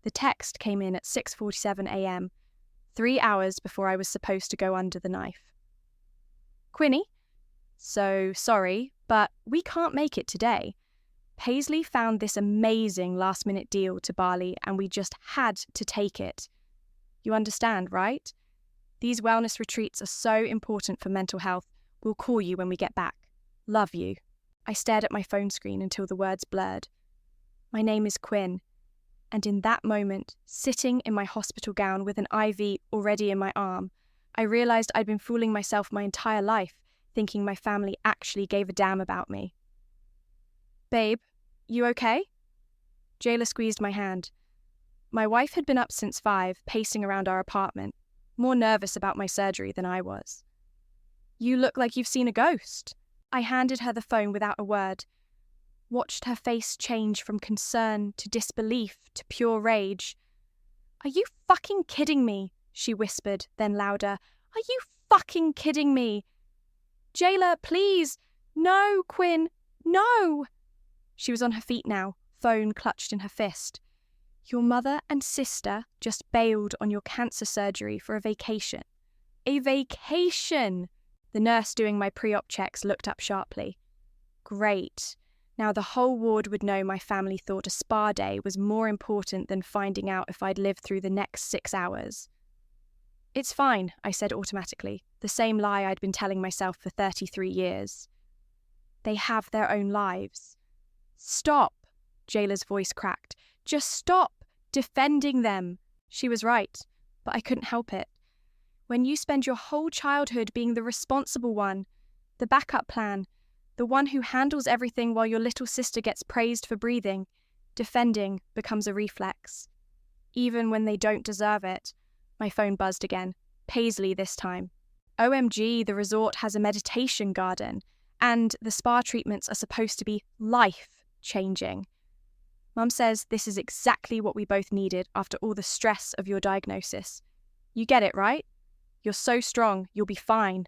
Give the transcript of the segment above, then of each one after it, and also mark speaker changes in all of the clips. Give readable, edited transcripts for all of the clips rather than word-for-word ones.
Speaker 1: The text came in at 6:47 a.m., 3 hours before I was supposed to go under the knife. Quinny, so sorry, but we can't make it today. Paisley found this amazing last-minute deal to Bali and we just had to take it. You understand, right? These wellness retreats are so important for mental health. We'll call you when we get back. Love you. I stared at my phone screen until the words blurred. My name is Quinn. And in that moment, sitting in my hospital gown with an IV already in my arm, I realized I'd been fooling myself my entire life, thinking my family actually gave a damn about me. Babe, you okay? Jayla squeezed my hand. My wife had been up since 5, pacing around our apartment, more nervous about my surgery than I was. You look like you've seen a ghost. I handed her the phone without a word, watched her face change from concern to disbelief to pure rage. Are you fucking kidding me? She whispered, then louder. Are you fucking kidding me? Jayla, please! No, Quinn! No! She was on her feet now, phone clutched in her fist. Your mother and sister just bailed on your cancer surgery for a vacation. A vacation! The nurse doing my pre-op checks looked up sharply. Great. Now the whole ward would know my family thought a spa day was more important than finding out if I'd live through the next 6 hours. It's fine, I said automatically, the same lie I'd been telling myself for 33 years. They have their own lives. Stop, Jayla's voice cracked. Just stop defending them. She was right, but I couldn't help it. When you spend your whole childhood being the responsible one, the backup plan, the one who handles everything while your little sister gets praised for breathing, defending becomes a reflex. Even when they don't deserve it. My phone buzzed again. Paisley this time. OMG, the resort has a meditation garden, and the spa treatments are supposed to be life-changing. Mum says this is exactly what we both needed after all the stress of your diagnosis. You get it, right? You're so strong, you'll be fine.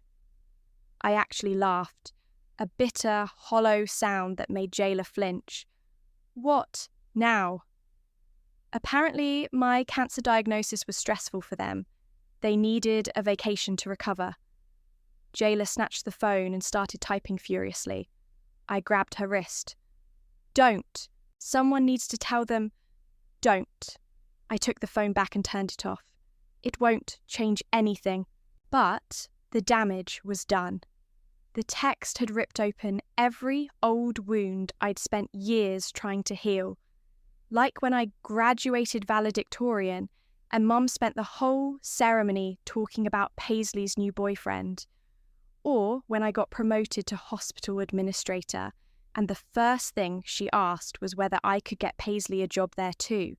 Speaker 1: I actually laughed. A bitter, hollow sound that made Jayla flinch. What now? Apparently, my cancer diagnosis was stressful for them. They needed a vacation to recover. Jayla snatched the phone and started typing furiously. I grabbed her wrist. Don't. Someone needs to tell them. Don't. I took the phone back and turned it off. It won't change anything. But the damage was done. The text had ripped open every old wound I'd spent years trying to heal. Like when I graduated valedictorian and Mum spent the whole ceremony talking about Paisley's new boyfriend. Or when I got promoted to hospital administrator and the first thing she asked was whether I could get Paisley a job there too.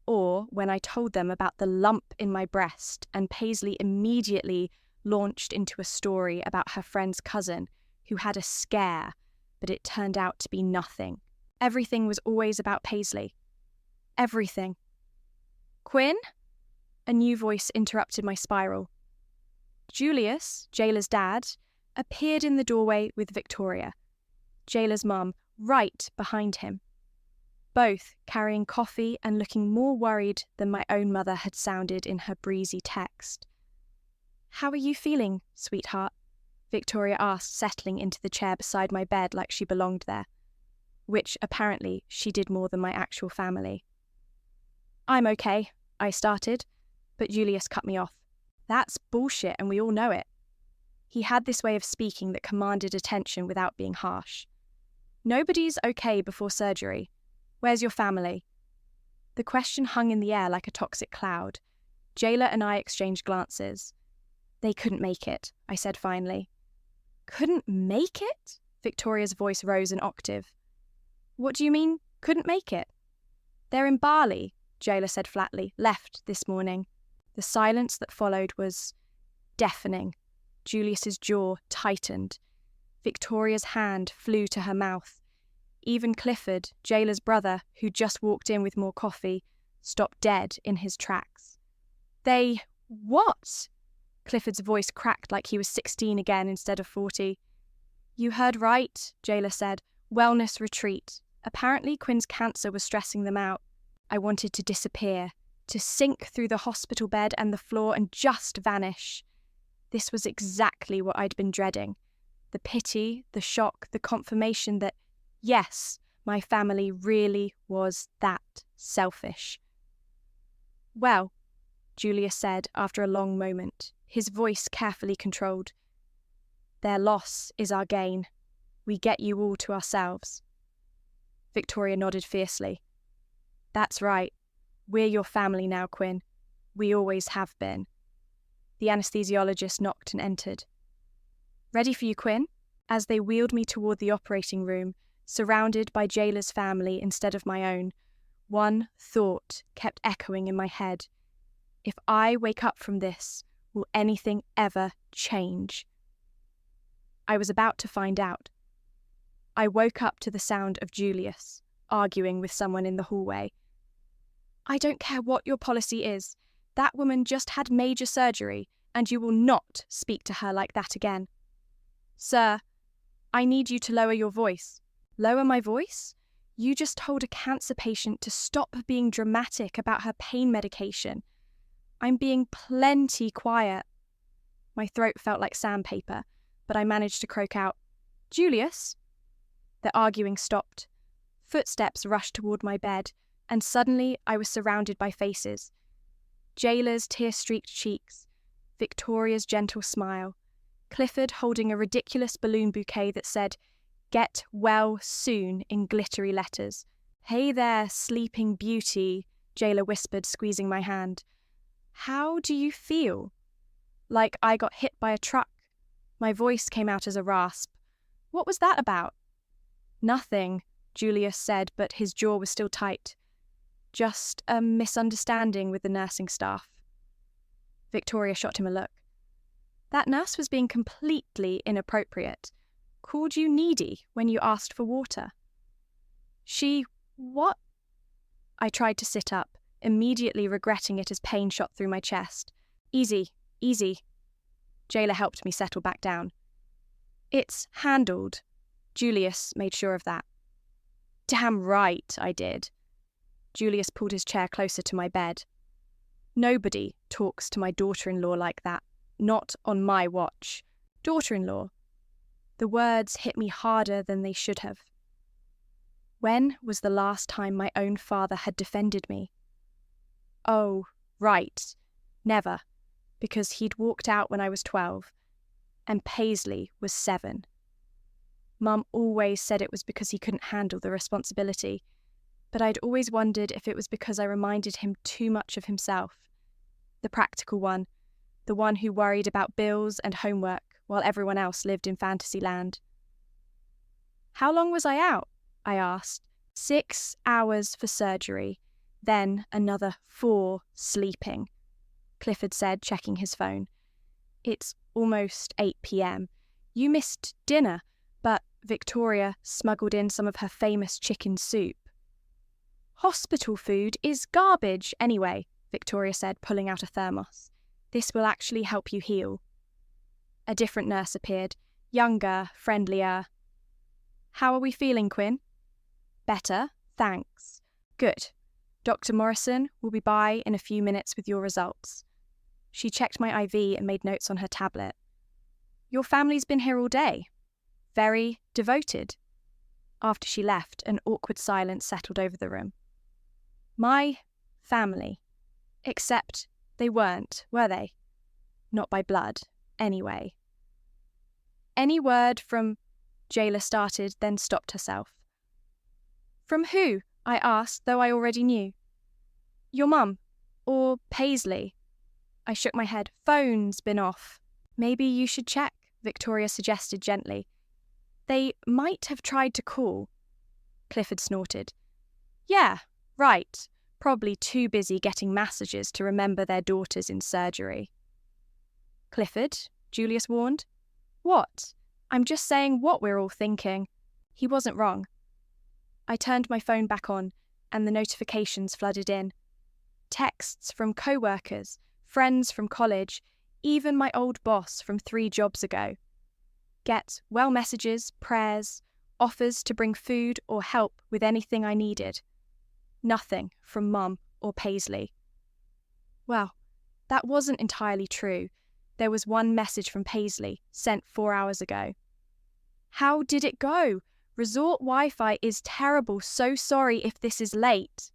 Speaker 1: Or when I told them about the lump in my breast and Paisley immediately launched into a story about her friend's cousin who had a scare, but it turned out to be nothing. Everything was always about Paisley. Everything. Quinn? A new voice interrupted my spiral. Julius, Jayla's dad, appeared in the doorway with Victoria, Jayla's mum, right behind him. Both carrying coffee and looking more worried than my own mother had sounded in her breezy text. How are you feeling, sweetheart? Victoria asked, settling into the chair beside my bed like she belonged there, which apparently she did more than my actual family. I'm okay, I started, but Julius cut me off. That's bullshit and we all know it. He had this way of speaking that commanded attention without being harsh. Nobody's okay before surgery. Where's your family? The question hung in the air like a toxic cloud. Jayla and I exchanged glances. They couldn't make it, I said finally. Couldn't make it? Victoria's voice rose an octave. What do you mean, couldn't make it? They're in Bali, Jayla said flatly, left this morning. The silence that followed was deafening. Julius's jaw tightened. Victoria's hand flew to her mouth. Even Clifford, Jayla's brother, who'd just walked in with more coffee, stopped dead in his tracks. They... what? Clifford's voice cracked like he was 16 again instead of 40. You heard right, Jayla said. Wellness retreat. Apparently Quinn's cancer was stressing them out. I wanted to disappear, to sink through the hospital bed and the floor and just vanish. This was exactly what I'd been dreading. The pity, the shock, the confirmation that, yes, my family really was that selfish. Well, Julius said after a long moment, his voice carefully controlled. Their loss is our gain. We get you all to ourselves. Victoria nodded fiercely. That's right. We're your family now, Quinn. We always have been. The anesthesiologist knocked and entered. Ready for you, Quinn? As they wheeled me toward the operating room, surrounded by Jayla's family instead of my own, one thought kept echoing in my head. If I wake up from this, will anything ever change? I was about to find out. I woke up to the sound of Julius arguing with someone in the hallway. I don't care what your policy is. That woman just had major surgery, and you will not speak to her like that again. Sir, I need you to lower your voice. Lower my voice? You just told a cancer patient to stop being dramatic about her pain medication. I'm being plenty quiet. My throat felt like sandpaper, but I managed to croak out, Julius? The arguing stopped. Footsteps rushed toward my bed, and suddenly I was surrounded by faces. Jayla's tear-streaked cheeks, Victoria's gentle smile, Clifford holding a ridiculous balloon bouquet that said, Get well soon in glittery letters. Hey there, sleeping beauty, Jayla whispered, squeezing my hand. How do you feel? Like I got hit by a truck. My voice came out as a rasp. What was that about? Nothing, Julius said, but his jaw was still tight. Just a misunderstanding with the nursing staff. Victoria shot him a look. That nurse was being completely inappropriate. Called you needy when you asked for water. What? I tried to sit up, immediately regretting it as pain shot through my chest. Easy, easy. Jayla helped me settle back down. It's handled. Julius made sure of that. Damn right I did. Julius pulled his chair closer to my bed. Nobody talks to my daughter-in-law like that. Not on my watch. Daughter-in-law. The words hit me harder than they should have. When was the last time my own father had defended me? Oh, right. Never. Because he'd walked out when I was 12, and Paisley was 7. Mum always said it was because he couldn't handle the responsibility, but I'd always wondered if it was because I reminded him too much of himself. The practical one, the one who worried about bills and homework while everyone else lived in fantasy land. How long was I out? I asked. 6 hours for surgery, then another 4 sleeping, Clifford said, checking his phone. It's almost 8 p.m. You missed dinner, but Victoria smuggled in some of her famous chicken soup. Hospital food is garbage anyway, Victoria said, pulling out a thermos. This will actually help you heal. A different nurse appeared, younger, friendlier. How are we feeling, Quinn? Better, thanks. Good. Dr. Morrison will be by in a few minutes with your results. She checked my IV and made notes on her tablet. Your family's been here all day. Very devoted. After she left, an awkward silence settled over the room. My family. Except they weren't, were they? Not by blood, anyway. Any word from... Jayla started, then stopped herself. From who? I asked, though I already knew. Your mum. Or Paisley. I shook my head. Phone's been off. Maybe you should check, Victoria suggested gently. They might have tried to call. Clifford snorted. Yeah, right. Probably too busy getting massages to remember their daughters in surgery. Clifford, Julius warned. What? I'm just saying what we're all thinking. He wasn't wrong. I turned my phone back on, and the notifications flooded in. Texts from co-workers, friends from college, even my old boss from 3 jobs ago. Get well messages, prayers, offers to bring food or help with anything I needed. Nothing from Mum or Paisley. Well, that wasn't entirely true. There was one message from Paisley, sent 4 hours ago. How did it go? Resort Wi-Fi is terrible. So sorry if this is late.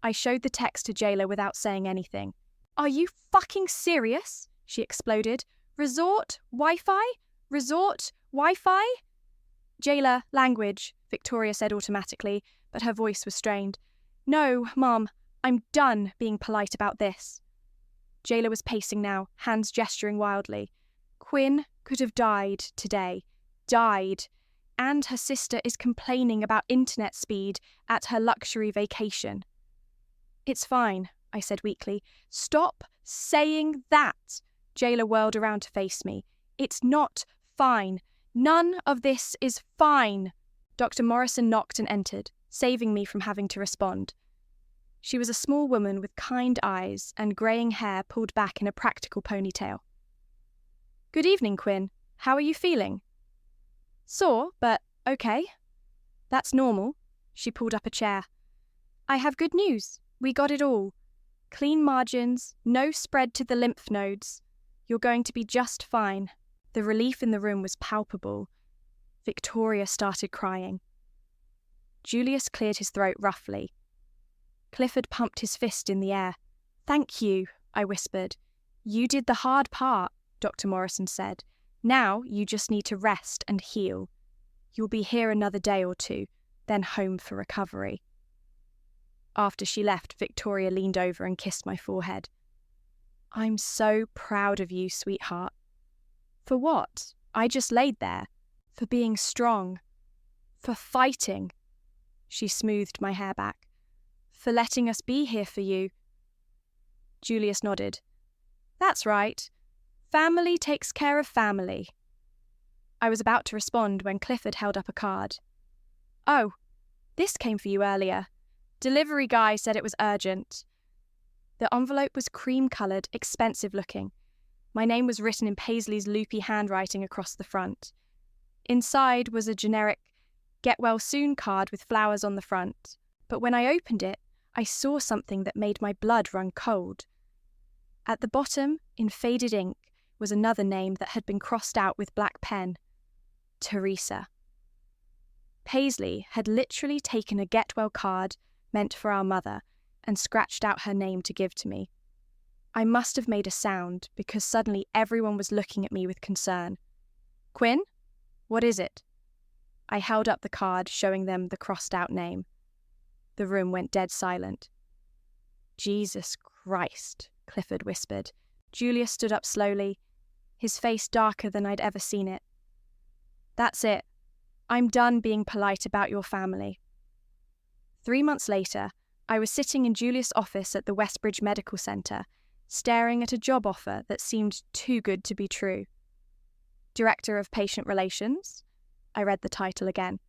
Speaker 1: I showed the text to Jayla without saying anything. Are you fucking serious? She exploded. Resort Wi-Fi? Resort Wi-Fi? Jayla, language, Victoria said automatically, but her voice was strained. No, Mum, I'm done being polite about this. Jayla was pacing now, hands gesturing wildly. Quinn could have died today. Died. And her sister is complaining about internet speed at her luxury vacation. It's fine, I said weakly. Stop saying that. Jayla whirled around to face me. It's not fine. None of this is fine. Dr. Morrison knocked and entered, saving me from having to respond. She was a small woman with kind eyes and greying hair pulled back in a practical ponytail. Good evening, Quinn. How are you feeling? Sore, but okay. That's normal. She pulled up a chair. I have good news. We got it all. Clean margins, no spread to the lymph nodes. You're going to be just fine. The relief in the room was palpable. Victoria started crying. Julius cleared his throat roughly. Clifford pumped his fist in the air. Thank you, I whispered. You did the hard part, Dr. Morrison said. Now you just need to rest and heal. You'll be here another day or two, then home for recovery. After she left, Victoria leaned over and kissed my forehead. I'm so proud of you, sweetheart. For what? I just laid there. For being strong. For fighting. She smoothed my hair back. For letting us be here for you. Julius nodded. That's right. Family takes care of family. I was about to respond when Clifford held up a card. Oh, this came for you earlier. Delivery guy said it was urgent. The envelope was cream-coloured, expensive-looking. My name was written in Paisley's loopy handwriting across the front. Inside was a generic get-well-soon card with flowers on the front. But when I opened it, I saw something that made my blood run cold. At the bottom, in faded ink, was another name that had been crossed out with black pen. Teresa. Paisley had literally taken a get-well card meant for our mother and scratched out her name to give to me. I must have made a sound because suddenly everyone was looking at me with concern. Quinn? What is it? I held up the card, showing them the crossed-out name. The room went dead silent. Jesus Christ, Clifford whispered. Julius stood up slowly, his face darker than I'd ever seen it. That's it. I'm done being polite about your family. 3 months later, I was sitting in Julius' office at the Westbridge Medical Centre, staring at a job offer that seemed too good to be true. Director of Patient Relations? I read the title again.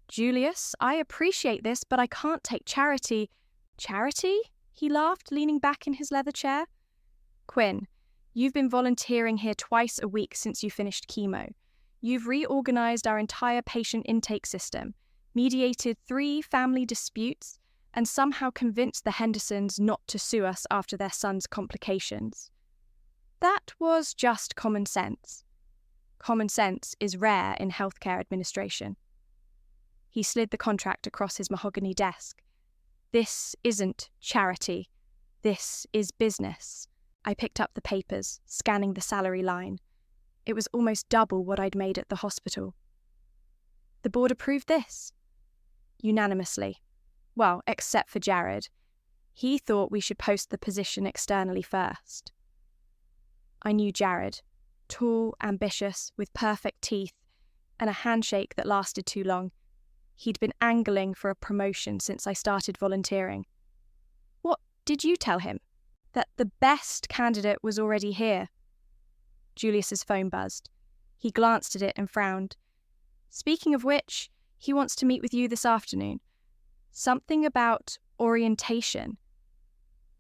Speaker 1: Julius, I appreciate this, but I can't take charity. Charity? He laughed, leaning back in his leather chair. Quinn, you've been volunteering here twice a week since you finished chemo. You've reorganised our entire patient intake system, mediated 3 family disputes, and somehow convinced the Hendersons not to sue us after their son's complications. That was just common sense. Common sense is rare in healthcare administration. He slid the contract across his mahogany desk. This isn't charity. This is business. I picked up the papers, scanning the salary line. It was almost double what I'd made at the hospital. The board approved this. Unanimously. Well, except for Jared. He thought we should post the position externally first. I knew Jared. Tall, ambitious, with perfect teeth, and a handshake that lasted too long. He'd been angling for a promotion since I started volunteering. What did you tell him? That the best candidate was already here? Julius's phone buzzed. He glanced at it and frowned. Speaking of which, he wants to meet with you this afternoon. Something about orientation.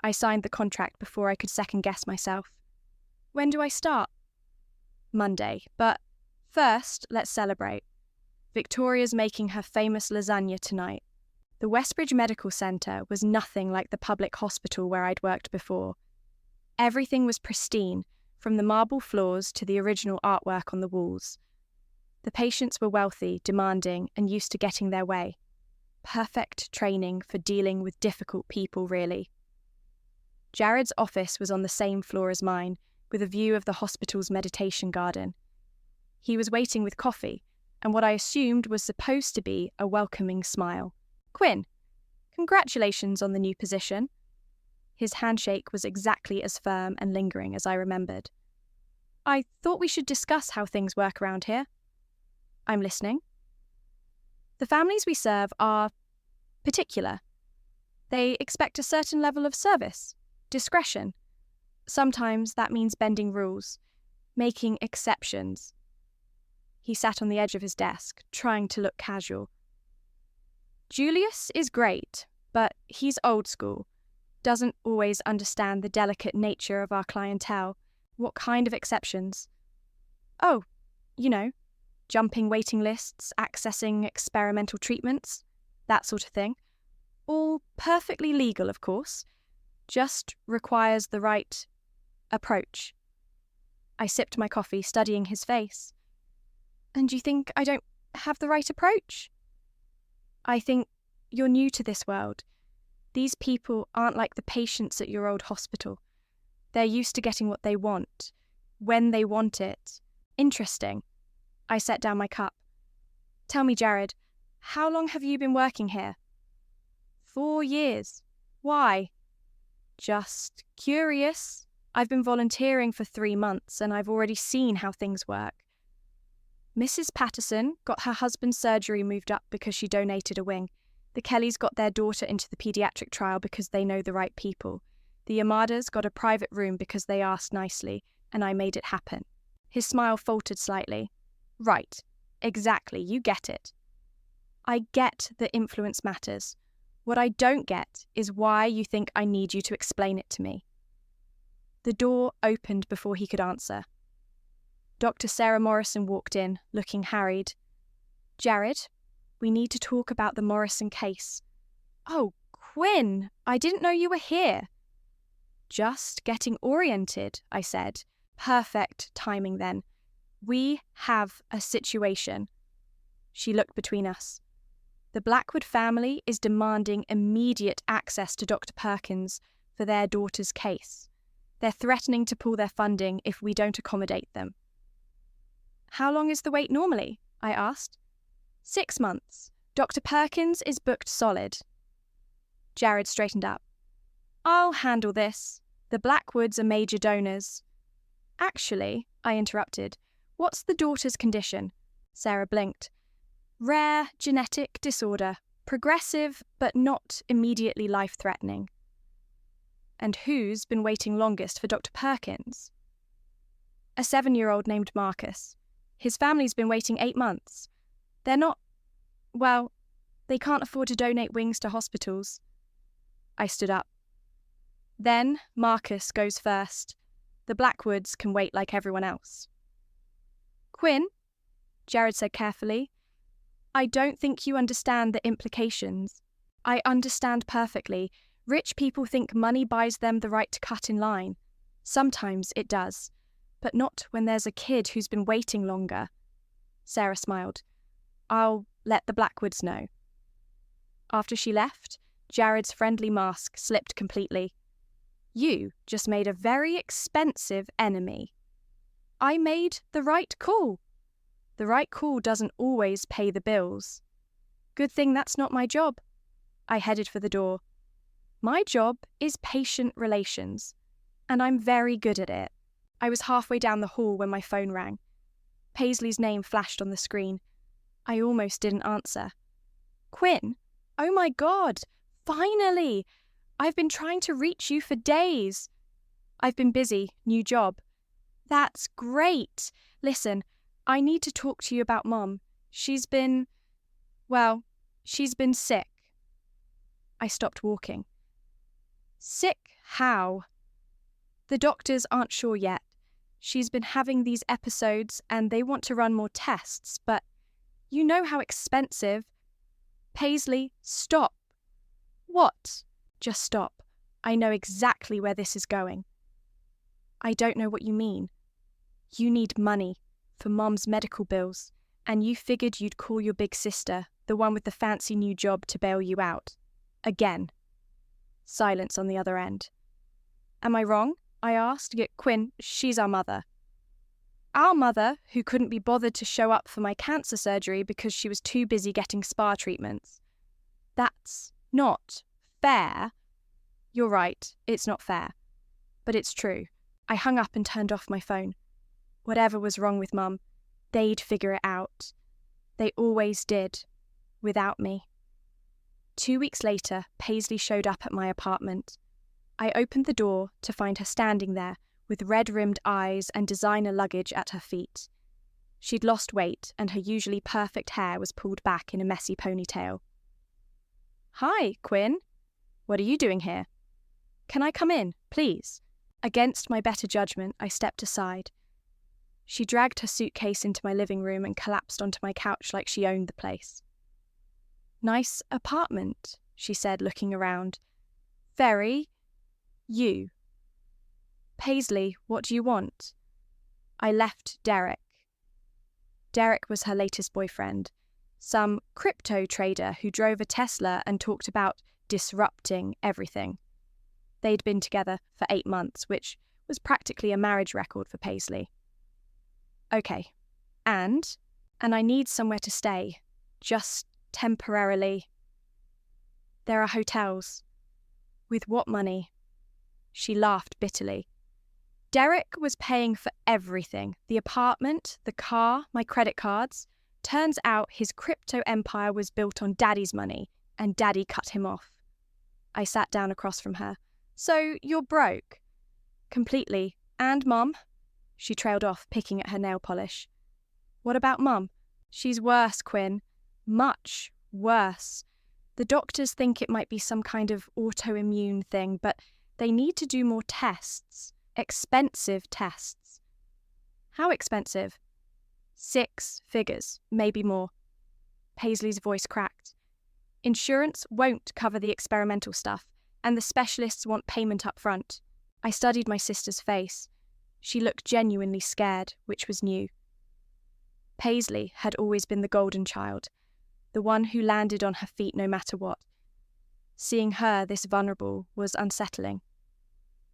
Speaker 1: I signed the contract before I could second-guess myself. When do I start? Monday, but first, let's celebrate. Victoria's making her famous lasagna tonight. The Westbridge Medical Centre was nothing like the public hospital where I'd worked before. Everything was pristine, from the marble floors to the original artwork on the walls. The patients were wealthy, demanding, and used to getting their way. Perfect training for dealing with difficult people, really. Jared's office was on the same floor as mine, with a view of the hospital's meditation garden. He was waiting with coffee, and what I assumed was supposed to be a welcoming smile. "Quinn, congratulations on the new position." His handshake was exactly as firm and lingering as I remembered. "I thought we should discuss how things work around here." "I'm listening." "The families we serve are particular. They expect a certain level of service, discretion. Sometimes that means bending rules, making exceptions." He sat on the edge of his desk, trying to look casual. "Julius is great, but he's old school. Doesn't always understand the delicate nature of our clientele." "What kind of exceptions?" "Oh, jumping waiting lists, accessing experimental treatments, that sort of thing. All perfectly legal, of course. Just requires the right approach." I sipped my coffee, studying his face. "And you think I don't have the right approach?" "I think you're new to this world. These people aren't like the patients at your old hospital. They're used to getting what they want, when they want it." "Interesting." I set down my cup. "Tell me, Jared, how long have you been working here?" 4 years. "Why?" "Just curious. I've been volunteering for 3 months and I've already seen how things work. Mrs. Patterson got her husband's surgery moved up because she donated a wing. The Kellys got their daughter into the paediatric trial because they know the right people. The Yamadas got a private room because they asked nicely, and I made it happen." His smile faltered slightly. "Right, exactly, you get it." "I get that influence matters. What I don't get is why you think I need you to explain it to me." The door opened before he could answer. Dr. Sarah Morrison walked in, looking harried. "Jared, we need to talk about the Morrison case." "Oh, Quinn, I didn't know you were here." "Just getting oriented," I said. Perfect timing then. "We have a situation." She looked between us. "The Blackwood family is demanding immediate access to Dr. Perkins for their daughter's case. They're threatening to pull their funding if we don't accommodate them." "How long is the wait normally?" I asked. 6 months. Dr. Perkins is booked solid." Jared straightened up. "I'll handle this. The Blackwoods are major donors." "Actually," I interrupted, "what's the daughter's condition?" Sarah blinked. "Rare genetic disorder. Progressive, but not immediately life-threatening." "And who's been waiting longest for Dr. Perkins?" "A 7-year-old named Marcus. His family's been waiting 8 months. They're not... well, they can't afford to donate wings to hospitals." I stood up. "Then Marcus goes first. The Blackwoods can wait like everyone else." "Quinn," Jared said carefully, "I don't think you understand the implications." "I understand perfectly. Rich people think money buys them the right to cut in line. Sometimes it does, but not when there's a kid who's been waiting longer." Sarah smiled. "I'll let the Blackwoods know." After she left, Jared's friendly mask slipped completely. "You just made a very expensive enemy." "I made the right call." "The right call doesn't always pay the bills." "Good thing that's not my job." I headed for the door. "My job is patient relations, and I'm very good at it." I was halfway down the hall when my phone rang. Paisley's name flashed on the screen. I almost didn't answer. "Quinn? Oh my God! Finally! I've been trying to reach you for days." "I've been busy, new job." "That's great! Listen, I need to talk to you about Mom. She's been sick." I stopped walking. "Sick how?" "The doctors aren't sure yet. She's been having these episodes and they want to run more tests, but you know how expensive." "Paisley, stop. What? Just stop. I know exactly where this is going. I don't know what you mean. You need money for Mum's medical bills, and you figured you'd call your big sister, the one with the fancy new job, to bail you out. Again. Silence on the other end. Am I wrong? I asked. Quinn, she's our mother. Our mother, who couldn't be bothered to show up for my cancer surgery because she was too busy getting spa treatments. That's not fair. You're right, it's not fair. But it's true. I hung up and turned off my phone. Whatever was wrong with Mum, they'd figure it out. They always did, without me. 2 weeks later, Paisley showed up at my apartment. I opened the door to find her standing there, with red-rimmed eyes and designer luggage at her feet. She'd lost weight, and her usually perfect hair was pulled back in a messy ponytail. Hi, Quinn. What are you doing here? Can I come in, please? Against my better judgment, I stepped aside. She dragged her suitcase into my living room and collapsed onto my couch like she owned the place. Nice apartment, she said, looking around. Very you. Paisley, what do you want? I left Derek. Derek was her latest boyfriend, some crypto trader who drove a Tesla and talked about disrupting everything. They'd been together for 8 months, which was practically a marriage record for Paisley. Okay, and I need somewhere to stay, just temporarily. There are hotels. With what money? She laughed bitterly. Derek was paying for everything, the apartment, the car, my credit cards. Turns out his crypto empire was built on Daddy's money, and Daddy cut him off. I sat down across from her. So you're broke? Completely. And Mum? She trailed off, picking at her nail polish. What about Mum? She's worse, Quinn. Much worse. The doctors think it might be some kind of autoimmune thing, but they need to do more tests. Expensive tests. How expensive? 6 figures, maybe more. Paisley's voice cracked. Insurance won't cover the experimental stuff, and the specialists want payment up front. I studied my sister's face. She looked genuinely scared, which was new. Paisley had always been the golden child, the one who landed on her feet no matter what. Seeing her this vulnerable was unsettling.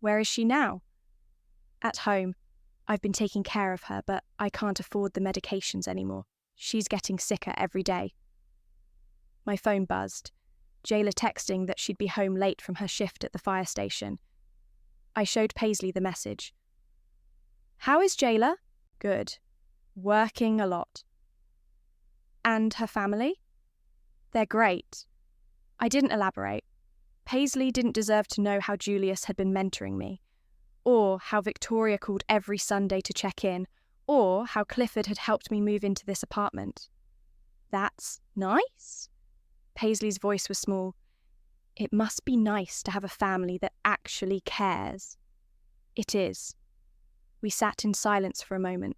Speaker 1: Where is she now? At home. I've been taking care of her, but I can't afford the medications anymore. She's getting sicker every day. My phone buzzed. Jayla texting that she'd be home late from her shift at the fire station. I showed Paisley the message. How is Jayla? Good. Working a lot. And her family? They're great. I didn't elaborate. Paisley didn't deserve to know how Julius had been mentoring me, or how Victoria called every Sunday to check in, or how Clifford had helped me move into this apartment. That's nice? Paisley's voice was small. It must be nice to have a family that actually cares. It is. We sat in silence for a moment.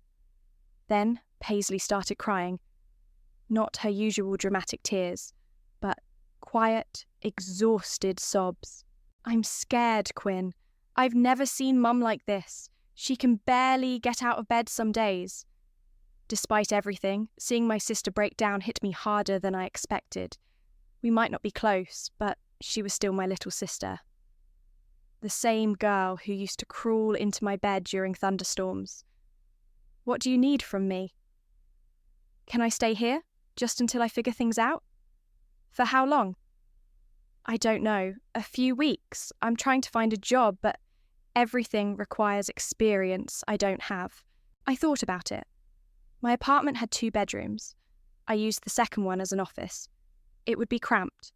Speaker 1: Then Paisley started crying. Not her usual dramatic tears, but quiet, exhausted sobs. I'm scared, Quinn. I've never seen Mum like this. She can barely get out of bed some days. Despite everything, seeing my sister break down hit me harder than I expected. We might not be close, but she was still my little sister. The same girl who used to crawl into my bed during thunderstorms. What do you need from me? Can I stay here, just until I figure things out? For how long? I don't know. A few weeks. I'm trying to find a job, but everything requires experience I don't have. I thought about it. My apartment had 2 bedrooms. I used the second one as an office. It would be cramped,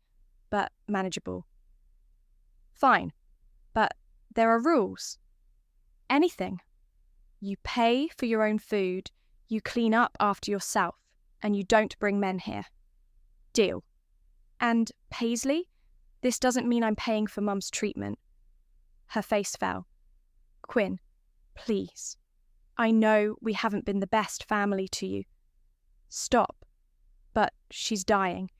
Speaker 1: but manageable. Fine, but there are rules. Anything. You pay for your own food, you clean up after yourself, and you don't bring men here. Deal. And Paisley? This doesn't mean I'm paying for Mum's treatment. Her face fell. Quinn, please. I know we haven't been the best family to you. Stop. But she's dying.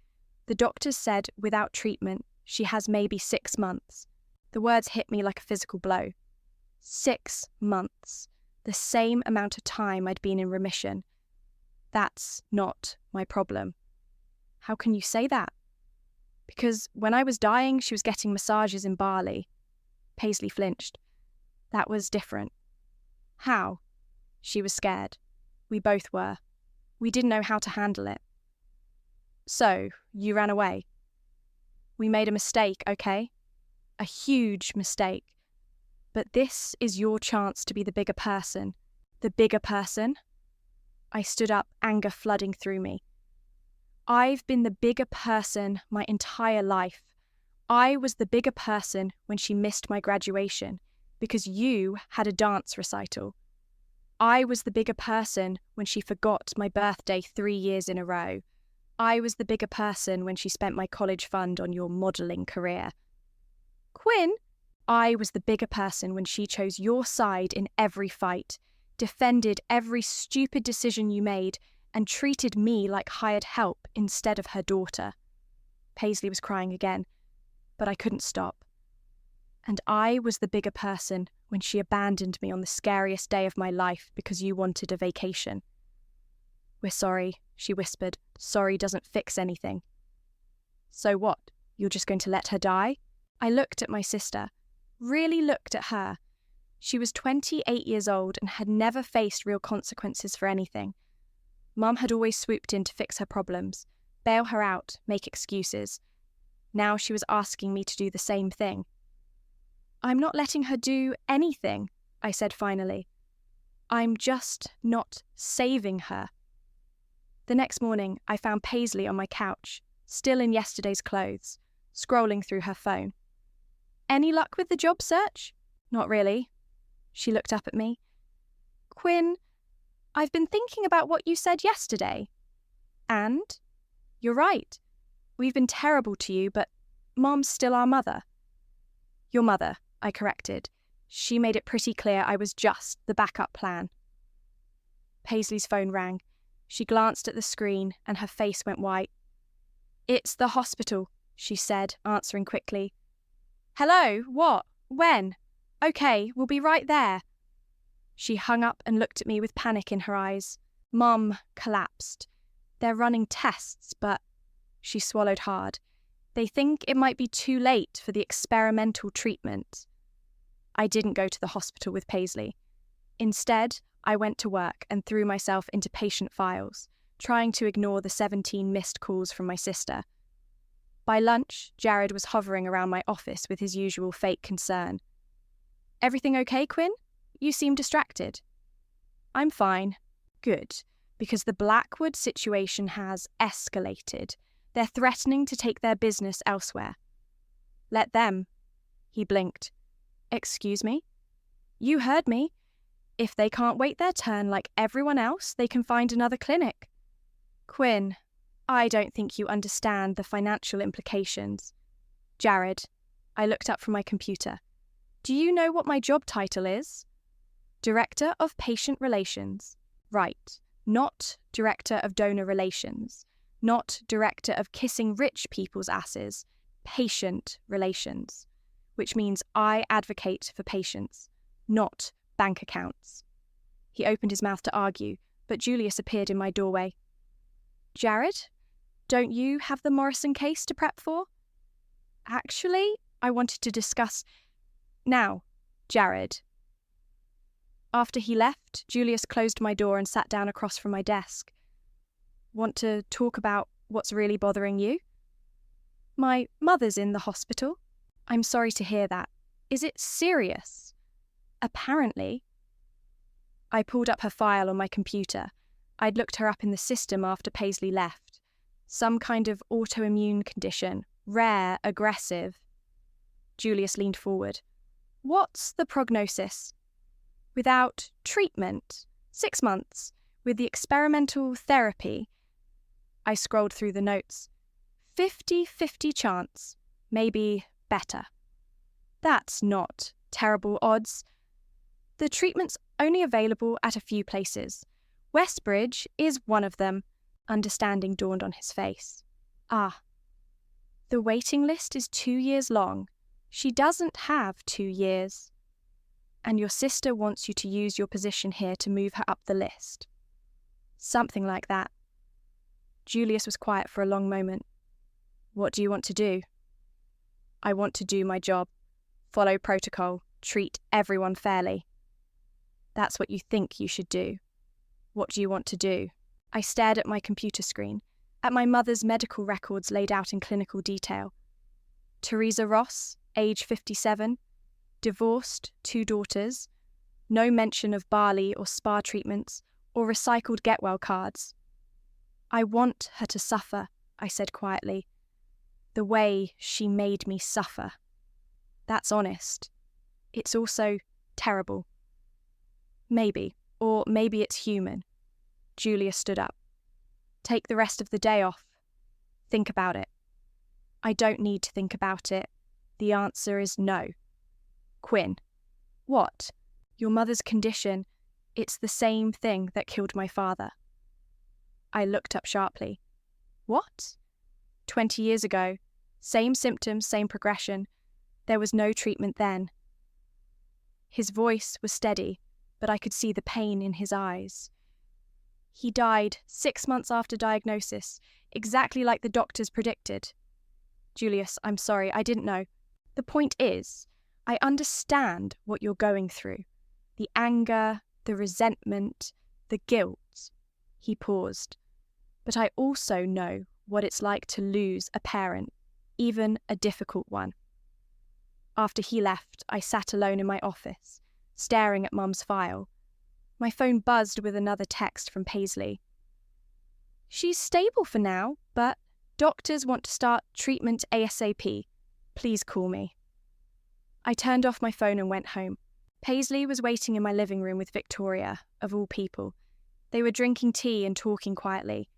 Speaker 1: The doctors said without treatment, She has maybe 6 months. The words hit me like a physical blow. 6 months. The same amount of time I'd been in remission. That's not my problem. How can you say that? Because when I was dying, she was getting massages in Bali. Paisley flinched. That was different. How? She was scared. We both were. We didn't know how to handle it. So, you ran away. We made a mistake, okay? A huge mistake. But this is your chance to be the bigger person. The bigger person? I stood up, anger flooding through me. I've been the bigger person my entire life. I was the bigger person when she missed my graduation because you had a dance recital. I was the bigger person when she forgot my birthday 3 years in a row. I was the bigger person when she spent my college fund on your modelling career. Quinn, I was the bigger person when she chose your side in every fight, defended every stupid decision you made, and treated me like hired help instead of her daughter. Paisley was crying again, but I couldn't stop. And I was the bigger person when she abandoned me on the scariest day of my life because you wanted a vacation. We're sorry, she whispered. Sorry doesn't fix anything. So what? You're just going to let her die? I looked at my sister, really looked at her. She was 28 years old and had never faced real consequences for anything. Mum had always swooped in to fix her problems, bail her out, make excuses. Now she was asking me to do the same thing. I'm not letting her do anything, I said finally. I'm just not saving her. The next morning, I found Paisley on my couch, still in yesterday's clothes, scrolling through her phone. Any luck with the job search? Not really. She looked up at me. Quinn, I've been thinking about what you said yesterday. And? You're right. We've been terrible to you, but Mom's still our mother. Your mother, I corrected. She made it pretty clear I was just the backup plan. Paisley's phone rang. She glanced at the screen and her face went white. It's the hospital, she said, answering quickly. Hello, what? When? Okay, we'll be right there. She hung up and looked at me with panic in her eyes. Mum collapsed. They're running tests, but... She swallowed hard. They think it might be too late for the experimental treatment. I didn't go to the hospital with Paisley. Instead, I went to work and threw myself into patient files, trying to ignore the 17 missed calls from my sister. By lunch, Jared was hovering around my office with his usual fake concern. Everything okay, Quinn? You seem distracted. I'm fine. Good, because the Blackwood situation has escalated. They're threatening to take their business elsewhere. Let them. He blinked. Excuse me? You heard me. If they can't wait their turn like everyone else, they can find another clinic. Quinn, I don't think you understand the financial implications. Jared, I looked up from my computer. Do you know what my job title is? Director of Patient Relations. Right, not Director of Donor Relations. Not Director of Kissing Rich People's Asses. Patient Relations. Which means I advocate for patients, not bank accounts. He opened his mouth to argue, but Julius appeared in my doorway. Jared, don't you have the Morrison case to prep for? Actually, I wanted to discuss... Now, Jared. After he left, Julius closed my door and sat down across from my desk. Want to talk about what's really bothering you? My mother's in the hospital. I'm sorry to hear that. Is it serious? Apparently. I pulled up her file on my computer. I'd looked her up in the system after Paisley left. Some kind of autoimmune condition. Rare, aggressive. Julius leaned forward. What's the prognosis? Without treatment, 6 months. With the experimental therapy. I scrolled through the notes. 50-50 chance. Maybe better. That's not terrible odds. The treatment's only available at a few places. Westbridge is one of them. Understanding dawned on his face. Ah. The waiting list is 2 years long. She doesn't have 2 years. And your sister wants you to use your position here to move her up the list. Something like that. Julius was quiet for a long moment. What do you want to do? I want to do my job. Follow protocol. Treat everyone fairly. That's what you think you should do. What do you want to do? I stared at my computer screen, at my mother's medical records laid out in clinical detail. Teresa Ross, age 57, divorced, 2 daughters, no mention of Bali or spa treatments or recycled get-well cards. I want her to suffer, I said quietly, the way she made me suffer. That's honest. It's also terrible. Maybe, or maybe it's human. Julia stood up. Take the rest of the day off. Think about it. I don't need to think about it. The answer is no. Quinn. What? Your mother's condition. It's the same thing that killed my father. I looked up sharply. What? 20 years ago. Same symptoms, same progression. There was no treatment then. His voice was steady, but I could see the pain in his eyes. He died 6 months after diagnosis, exactly like the doctors predicted. Julius, I'm sorry, I didn't know. The point is, I understand what you're going through. The anger, the resentment, the guilt. He paused. But I also know what it's like to lose a parent, even a difficult one. After he left, I sat alone in my office, staring at Mum's file. My phone buzzed with another text from Paisley. She's stable for now, but doctors want to start treatment ASAP. Please call me. I turned off my phone and went home. Paisley was waiting in my living room with Victoria, of all people. They were drinking tea and talking quietly.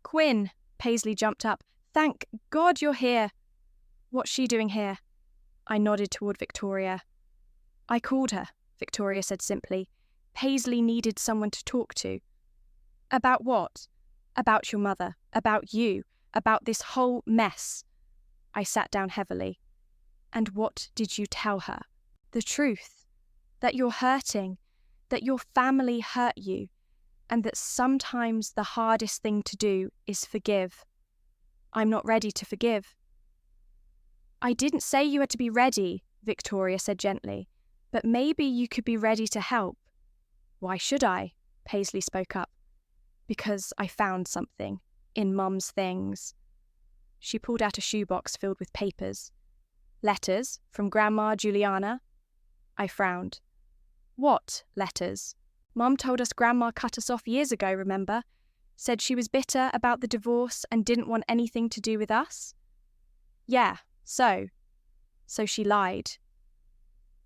Speaker 1: Quinn, Paisley jumped up. Thank God you're here. What's she doing here? I nodded toward Victoria. I called her, Victoria said simply. Paisley needed someone to talk to. About what? About your mother, about you, about this whole mess. I sat down heavily. And what did you tell her? The truth. That you're hurting, that your family hurt you, and that sometimes the hardest thing to do is forgive. I'm not ready to forgive. I didn't say you had to be ready, Victoria said gently, but maybe you could be ready to help. Why should I? Paisley spoke up. Because I found something in Mum's things. She pulled out a shoebox filled with papers. Letters from Grandma Juliana. I frowned. What letters? Mum told us Grandma cut us off years ago, remember? Said she was bitter about the divorce and didn't want anything to do with us? Yeah, so she lied.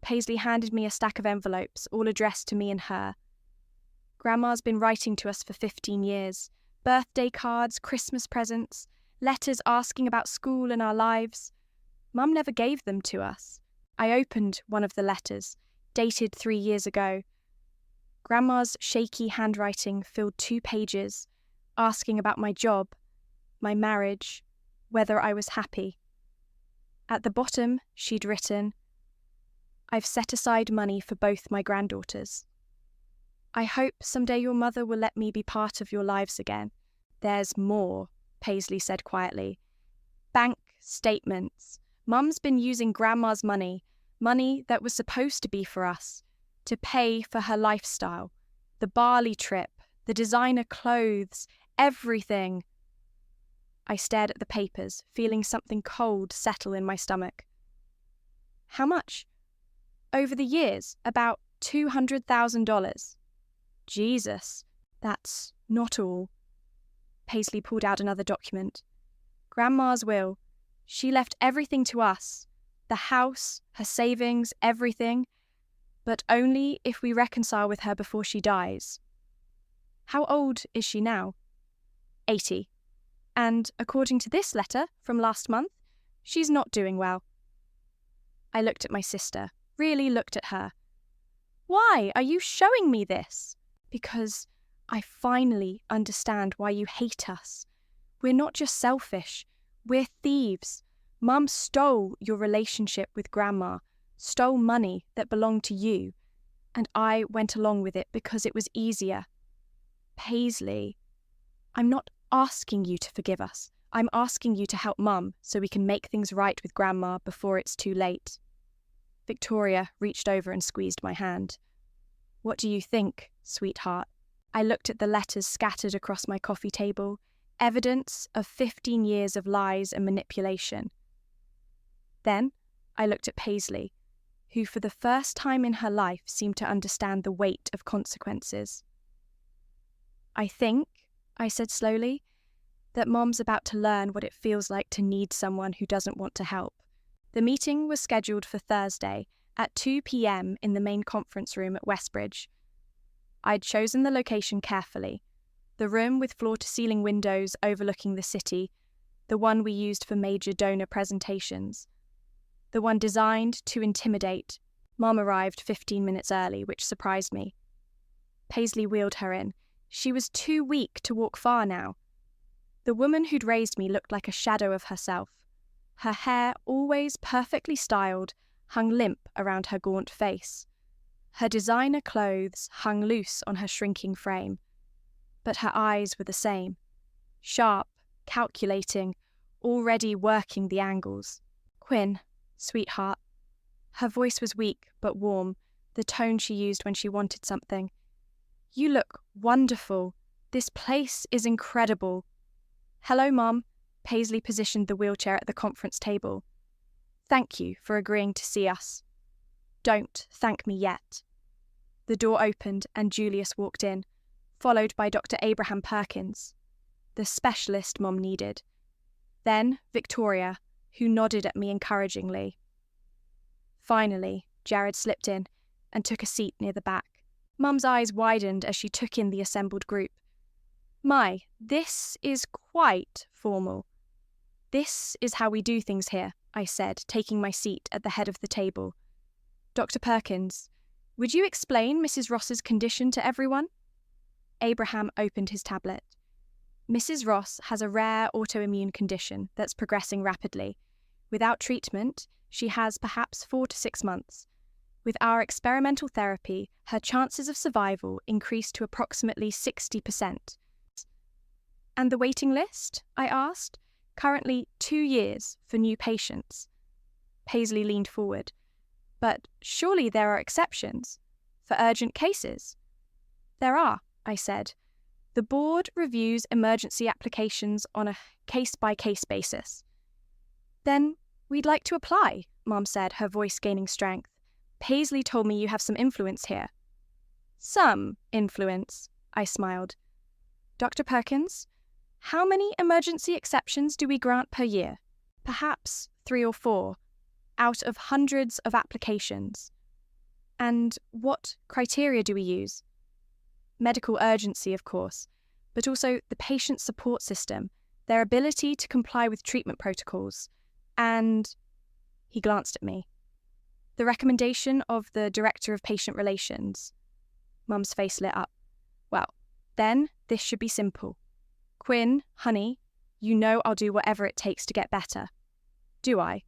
Speaker 1: Paisley handed me a stack of envelopes, all addressed to me and her. Grandma's been writing to us for 15 years. Birthday cards, Christmas presents, letters asking about school and our lives. Mum never gave them to us. I opened one of the letters, dated 3 years ago. Grandma's shaky handwriting filled 2 pages, asking about my job, my marriage, whether I was happy. At the bottom, she'd written, I've set aside money for both my granddaughters. I hope someday your mother will let me be part of your lives again. There's more, Paisley said quietly. Bank statements. Mum's been using Grandma's money that was supposed to be for us, to pay for her lifestyle, the Bali trip, the designer clothes, everything. I stared at the papers, feeling something cold settle in my stomach. How much? Over the years, about $200,000. Jesus, that's not all. Paisley pulled out another document. Grandma's will. She left everything to us. The house, her savings, everything. But only if we reconcile with her before she dies. How old is she now? 80. And according to this letter from last month, she's not doing well. I looked at my sister, really looked at her. Why are you showing me this? Because I finally understand why you hate us. We're not just selfish. We're thieves. Mum stole your relationship with Grandma, stole money that belonged to you, and I went along with it because it was easier. Paisley, I'm not asking you to forgive us. I'm asking you to help Mum so we can make things right with Grandma before it's too late. Victoria reached over and squeezed my hand. What do you think, sweetheart? I looked at the letters scattered across my coffee table, evidence of 15 years of lies and manipulation. Then I looked at Paisley, who for the first time in her life seemed to understand the weight of consequences. I think, I said slowly, that Mom's about to learn what it feels like to need someone who doesn't want to help. The meeting was scheduled for Thursday at 2 p.m. in the main conference room at Westbridge. I'd chosen the location carefully, the room with floor-to-ceiling windows overlooking the city, the one we used for major donor presentations, the one designed to intimidate. Mom arrived 15 minutes early, which surprised me. Paisley wheeled her in. She was too weak to walk far now. The woman who'd raised me looked like a shadow of herself. Her hair, always perfectly styled, hung limp around her gaunt face. Her designer clothes hung loose on her shrinking frame. But her eyes were the same. Sharp, calculating, already working the angles. Quinn, sweetheart. Her voice was weak but warm, the tone she used when she wanted something. You look wonderful. This place is incredible. Hello, Mom. Paisley positioned the wheelchair at the conference table. Thank you for agreeing to see us. Don't thank me yet. The door opened and Julius walked in, followed by Dr. Abraham Perkins, the specialist Mom needed. Then Victoria, who nodded at me encouragingly. Finally, Jared slipped in and took a seat near the back. Mum's eyes widened as she took in the assembled group. My, this is quite formal. This is how we do things here, I said, taking my seat at the head of the table. Dr. Perkins, would you explain Mrs. Ross's condition to everyone? Abraham opened his tablet. Mrs. Ross has a rare autoimmune condition that's progressing rapidly. Without treatment, she has perhaps 4 to 6 months. With our experimental therapy, her chances of survival increase to approximately 60%. And the waiting list? I asked. Currently 2 years for new patients. Paisley leaned forward. But surely there are exceptions. For urgent cases? There are, I said. The board reviews emergency applications on a case-by-case basis. Then we'd like to apply, Mom said, her voice gaining strength. Paisley told me you have some influence here. Some influence, I smiled. Dr. Perkins, how many emergency exceptions do we grant per year? Perhaps 3 or 4, out of hundreds of applications. And what criteria do we use? Medical urgency, of course, but also the patient support system, their ability to comply with treatment protocols, and... He glanced at me. The recommendation of the Director of Patient Relations. Mum's face lit up. Well, then this should be simple. Quinn, honey, you know I'll do whatever it takes to get better. Do I?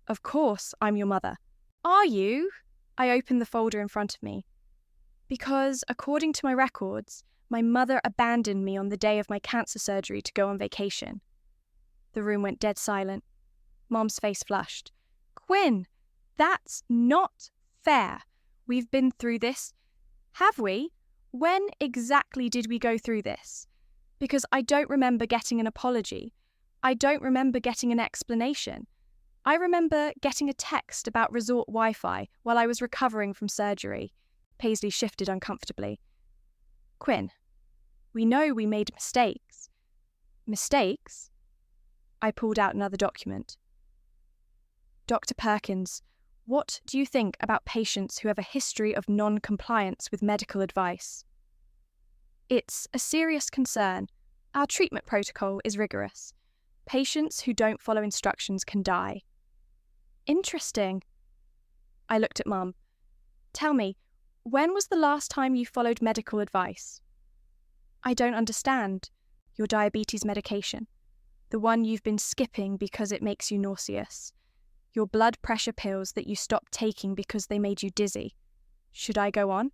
Speaker 1: Of course, I'm your mother. Are you? I opened the folder in front of me. Because, according to my records, my mother abandoned me on the day of my cancer surgery to go on vacation. The room went dead silent. Mom's face flushed. Quinn, that's not fair. We've been through this. Have we? When exactly did we go through this? Because I don't remember getting an apology. I don't remember getting an explanation. I remember getting a text about resort Wi-Fi while I was recovering from surgery. Paisley shifted uncomfortably. Quinn, we know we made mistakes. Mistakes? I pulled out another document. Dr. Perkins, what do you think about patients who have a history of non-compliance with medical advice? It's a serious concern. Our treatment protocol is rigorous. Patients who don't follow instructions can die. Interesting. I looked at Mum. Tell me, when was the last time you followed medical advice? I don't understand. Your diabetes medication. The one you've been skipping because it makes you nauseous. Your blood pressure pills that you stopped taking because they made you dizzy. Should I go on?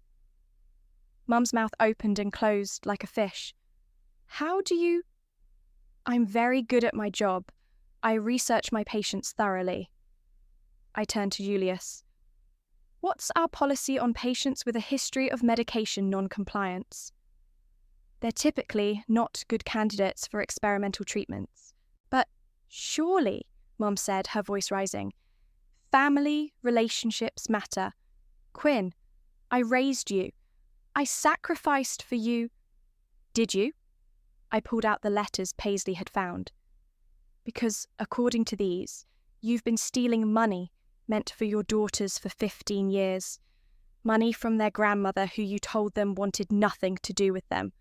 Speaker 1: Mum's mouth opened and closed like a fish. How do you... I'm very good at my job. I research my patients thoroughly. I turned to Julius. What's our policy on patients with a history of medication non-compliance? They're typically not good candidates for experimental treatments. But surely, Mum said, her voice rising, family relationships matter. Quinn, I raised you. I sacrificed for you. Did you? I pulled out the letters Paisley had found. Because, according to these, you've been stealing money meant for your daughters for 15 years. Money from their grandmother who you told them wanted nothing to do with them.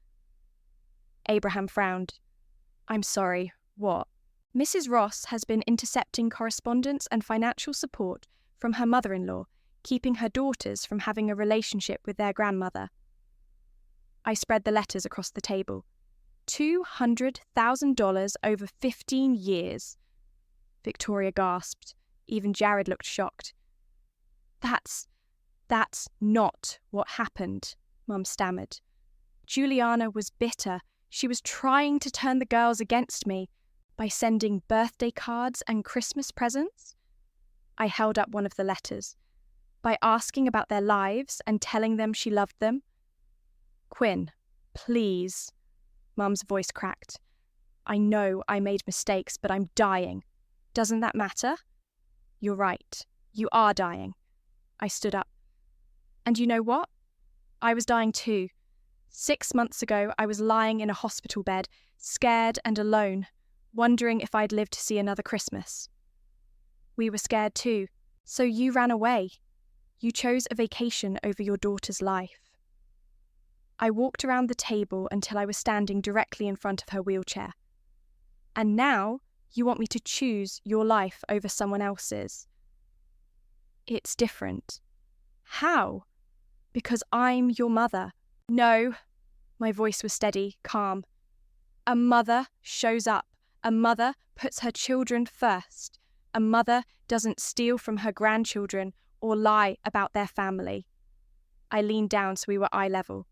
Speaker 1: Abraham frowned. I'm sorry, what? Mrs. Ross has been intercepting correspondence and financial support from her mother-in-law, keeping her daughters from having a relationship with their grandmother. I spread the letters across the table. $200,000 over 15 years. Victoria gasped. Even Jared looked shocked. That's not what happened, Mum stammered. Juliana was bitter. She was trying to turn the girls against me by sending birthday cards and Christmas presents. I held up one of the letters. By asking about their lives and telling them she loved them. Quinn, please. Mum's voice cracked. I know I made mistakes, but I'm dying. Doesn't that matter? You're right. You are dying. I stood up. And you know what? I was dying too. 6 months ago, I was lying in a hospital bed, scared and alone, wondering if I'd live to see another Christmas. We were scared too, so you ran away. You chose a vacation over your daughter's life. I walked around the table until I was standing directly in front of her wheelchair. And now you want me to choose your life over someone else's. It's different. How? Because I'm your mother. No. My voice was steady, calm. A mother shows up. A mother puts her children first. A mother doesn't steal from her grandchildren or lie about their family. I leaned down so we were eye level.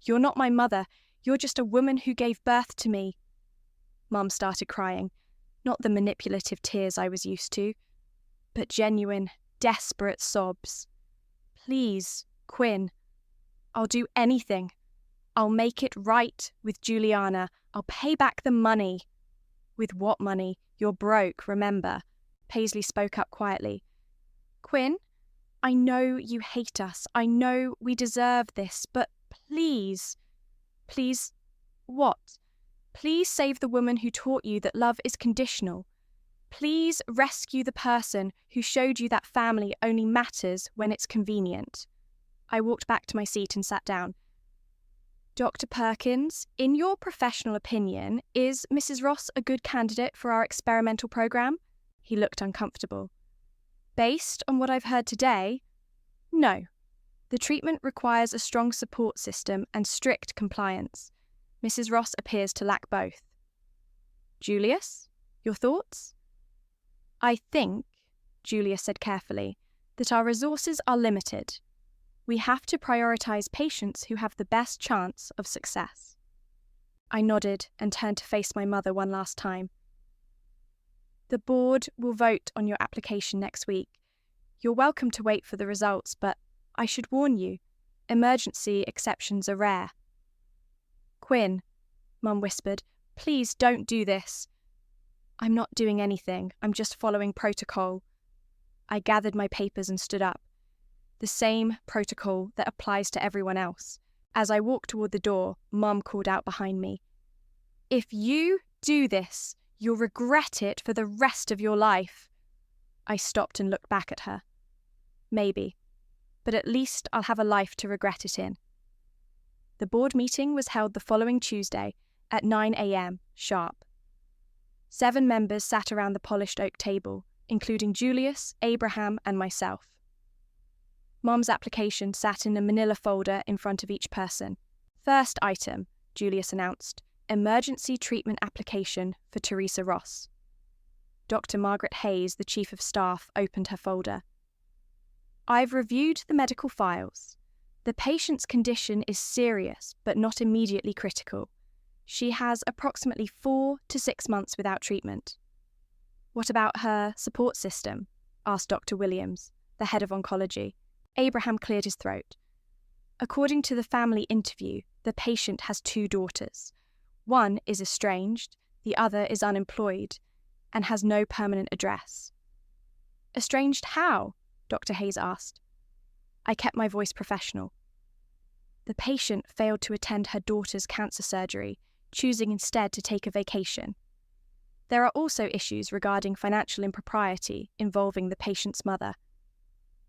Speaker 1: You're not my mother. You're just a woman who gave birth to me. Mum started crying. Not the manipulative tears I was used to, but genuine, desperate sobs. Please, Quinn. I'll do anything. I'll make it right with Juliana. I'll pay back the money. With what money? You're broke, remember? Paisley spoke up quietly. Quinn, I know you hate us. I know we deserve this, but please. Please, what? Please save the woman who taught you that love is conditional. Please rescue the person who showed you that family only matters when it's convenient. I walked back to my seat and sat down. Dr. Perkins, in your professional opinion, is Mrs. Ross a good candidate for our experimental program? He looked uncomfortable. Based on what I've heard today, no. The treatment requires a strong support system and strict compliance. Mrs. Ross appears to lack both. Julius, your thoughts? I think, Julius said carefully, that our resources are limited. We have to prioritise patients who have the best chance of success. I nodded and turned to face my mother one last time. The board will vote on your application next week. You're welcome to wait for the results, but I should warn you, emergency exceptions are rare. Quinn, Mum whispered, please don't do this. I'm not doing anything, I'm just following protocol. I gathered my papers and stood up. The same protocol that applies to everyone else. As I walked toward the door, Mum called out behind me. If you do this, you'll regret it for the rest of your life. I stopped and looked back at her. Maybe, but at least I'll have a life to regret it in. The board meeting was held the following Tuesday at 9 a.m. sharp. 7 members sat around the polished oak table, including Julius, Abraham, and myself. Mum's application sat in a manila folder in front of each person. First item, Julius announced, Emergency Treatment Application for Teresa Ross. Dr. Margaret Hayes, the Chief of Staff, opened her folder. I've reviewed the medical files. The patient's condition is serious, but not immediately critical. She has approximately 4 to 6 months without treatment. What about her support system? Asked Dr. Williams, the head of oncology. Abraham cleared his throat. According to the family interview, the patient has 2 daughters. One is estranged, the other is unemployed, and has no permanent address. Estranged how? Dr. Hayes asked. I kept my voice professional. The patient failed to attend her daughter's cancer surgery, choosing instead to take a vacation. There are also issues regarding financial impropriety involving the patient's mother.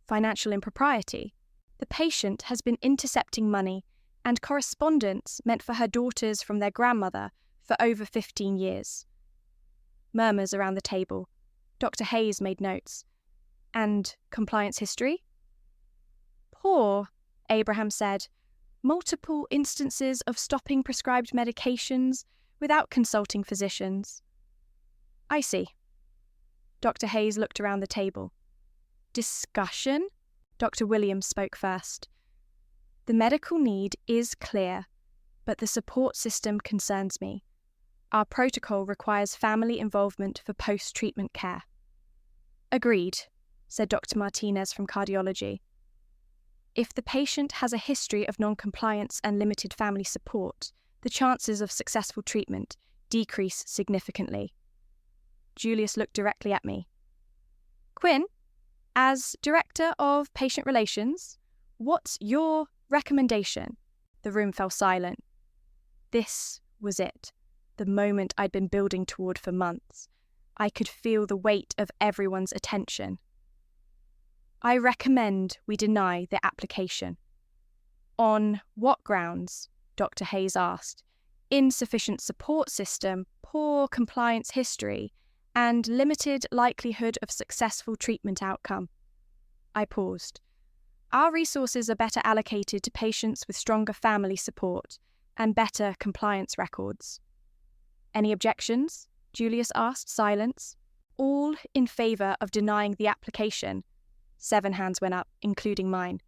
Speaker 1: Financial impropriety? The patient has been intercepting money and correspondence meant for her daughters from their grandmother for over 15 years. Murmurs around the table. Dr. Hayes made notes. And compliance history? Poor, Abraham said. Multiple instances of stopping prescribed medications without consulting physicians. I see. Dr. Hayes looked around the table. Discussion? Dr. Williams spoke first. The medical need is clear, but the support system concerns me. Our protocol requires family involvement for post-treatment care. Agreed, said Dr. Martinez from cardiology. If the patient has a history of non-compliance and limited family support, the chances of successful treatment decrease significantly. Julius looked directly at me. Quinn, as Director of Patient Relations, what's your recommendation? The room fell silent. This was it, the moment I'd been building toward for months. I could feel the weight of everyone's attention. I recommend we deny the application. On what grounds? Dr. Hayes asked. Insufficient support system, poor compliance history, and limited likelihood of successful treatment outcome. I paused. Our resources are better allocated to patients with stronger family support and better compliance records. Any objections? Julius asked. Silence. All in favour of denying the application. 7 hands went up, including mine.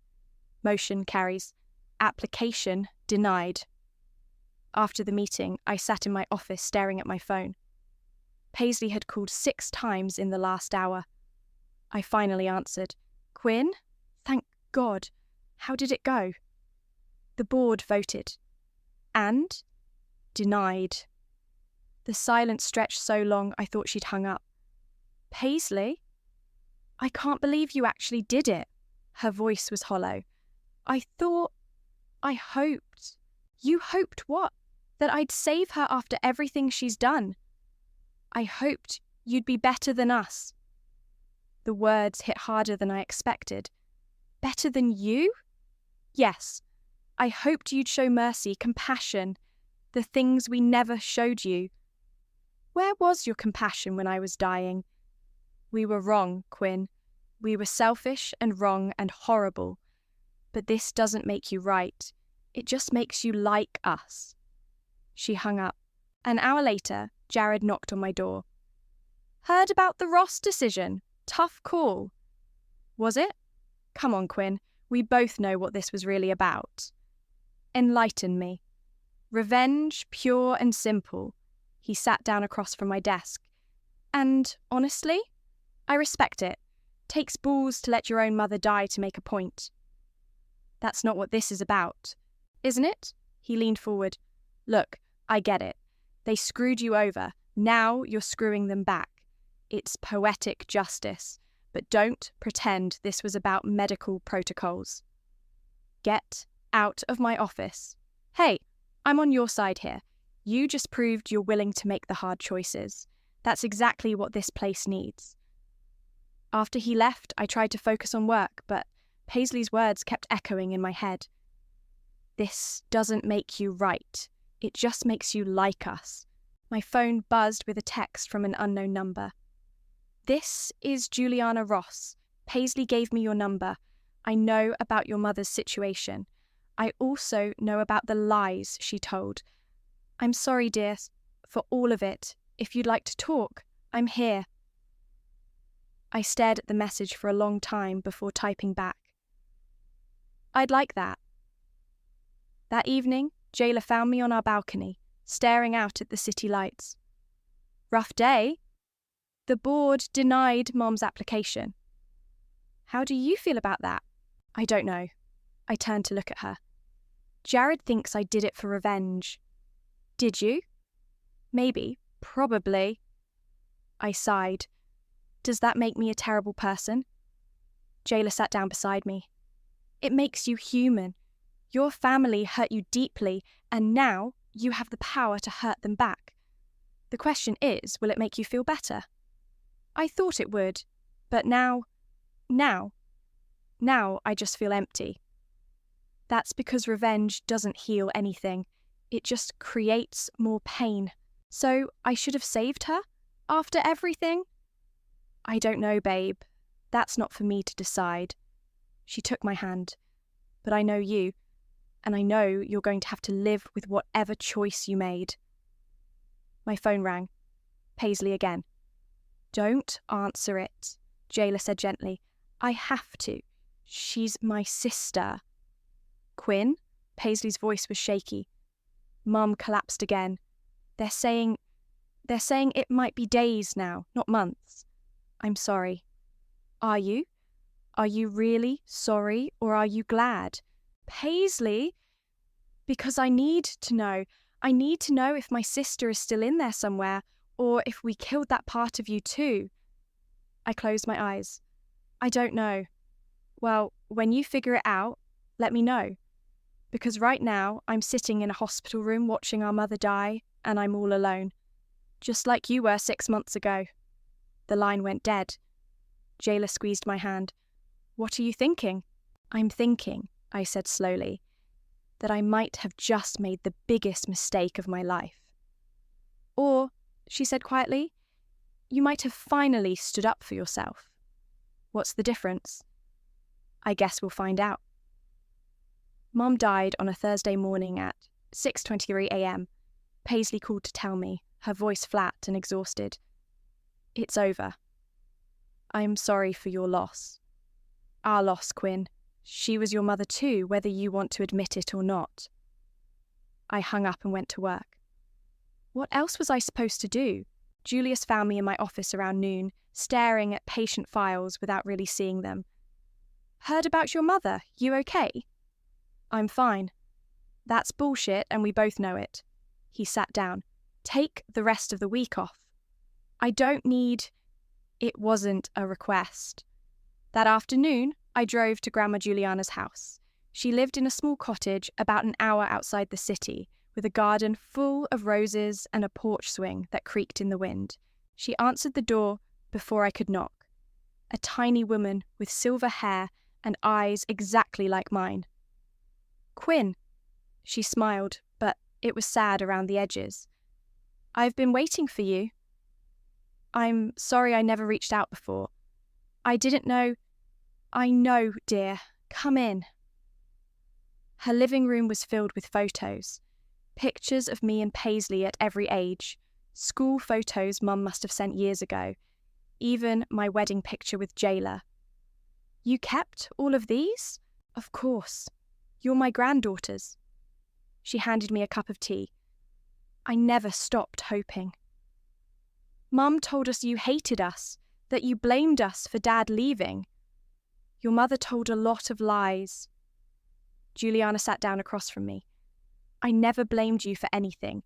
Speaker 1: Motion carries. Application denied. After the meeting, I sat in my office staring at my phone. Paisley had called 6 times in the last hour. I finally answered. Quinn? Thank God. How did it go? The board voted. And? Denied. The silence stretched so long I thought she'd hung up. Paisley? I can't believe you actually did it. Her voice was hollow. I hoped. You hoped what? That I'd save her after everything she's done. I hoped you'd be better than us. The words hit harder than I expected. Better than you? Yes. I hoped you'd show mercy, compassion, the things we never showed you. Where was your compassion when I was dying? We were wrong, Quinn. We were selfish and wrong and horrible. But this doesn't make you right. It just makes you like us. She hung up. An hour later, Jared knocked on my door. Heard about the Ross decision? Tough call. Was it? Come on, Quinn. We both know what this was really about. Enlighten me. Revenge, pure and simple. He sat down across from my desk. And, honestly, I respect it. Takes balls to let your own mother die to make a point. That's not what this is about, isn't it? He leaned forward. Look, I get it. They screwed you over. Now you're screwing them back. It's poetic justice. But don't pretend this was about medical protocols. Get out of my office. Hey, I'm on your side here. You just proved you're willing to make the hard choices. That's exactly what this place needs. After he left, I tried to focus on work, but Paisley's words kept echoing in my head. This doesn't make you right. It just makes you like us. My phone buzzed with a text from an unknown number. This is Juliana Ross. Paisley gave me your number. I know about your mother's situation. I also know about the lies she told. I'm sorry, dear, for all of it. If you'd like to talk, I'm here. I stared at the message for a long time before typing back. I'd like that. That evening, Jayla found me on our balcony, staring out at the city lights. Rough day? The board denied Mom's application. How do you feel about that? I don't know. I turned to look at her. Jared thinks I did it for revenge. Did you? Maybe. Probably. I sighed. Does that make me a terrible person? Jayla sat down beside me. It makes you human. Your family hurt you deeply, and now you have the power to hurt them back. The question is, will it make you feel better? I thought it would, but now I just feel empty. That's because revenge doesn't heal anything. It just creates more pain. So I should have saved her? After everything? I don't know, babe. That's not for me to decide. She took my hand. But I know you, and I know you're going to have to live with whatever choice you made. My phone rang. Paisley again. Don't answer it, Jayla said gently. I have to. She's my sister. Quinn? Paisley's voice was shaky. Mum collapsed again. They're saying it might be days now, not months. I'm sorry. Are you? Are you really sorry, or are you glad? Paisley? Because I need to know. I need to know if my sister is still in there somewhere, or if we killed that part of you too. I closed my eyes. I don't know. Well, when you figure it out, let me know. Because right now, I'm sitting in a hospital room watching our mother die, and I'm all alone. Just like you were 6 months ago. The line went dead. Jayla squeezed my hand. What are you thinking? I'm thinking, I said slowly, that I might have just made the biggest mistake of my life. Or, she said quietly, you might have finally stood up for yourself. What's the difference? I guess we'll find out. Mum died on a Thursday morning at 6:23 a.m. Paisley called to tell me, her voice flat and exhausted. It's over. I'm sorry for your loss. Our loss, Quinn. She was your mother too, whether you want to admit it or not. I hung up and went to work. What else was I supposed to do? Julius found me in my office around noon, staring at patient files without really seeing them. Heard about your mother. You okay? I'm fine. That's bullshit, and we both know it. He sat down. Take the rest of the week off. I don't need... It wasn't a request. That afternoon, I drove to Grandma Juliana's house. She lived in a small cottage about an hour outside the city, with a garden full of roses and a porch swing that creaked in the wind. She answered the door before I could knock. A tiny woman with silver hair and eyes exactly like mine. Quinn. She smiled, but it was sad around the edges. I've been waiting for you. I'm sorry I never reached out before. I didn't know... I know, dear. Come in. Her living room was filled with photos. Pictures of me and Paisley at every age. School photos Mum must have sent years ago. Even my wedding picture with Jayla. You kept all of these? Of course. You're my granddaughters. She handed me a cup of tea. I never stopped hoping. Mum told us you hated us, that you blamed us for Dad leaving. Your mother told a lot of lies. Juliana sat down across from me. I never blamed you for anything.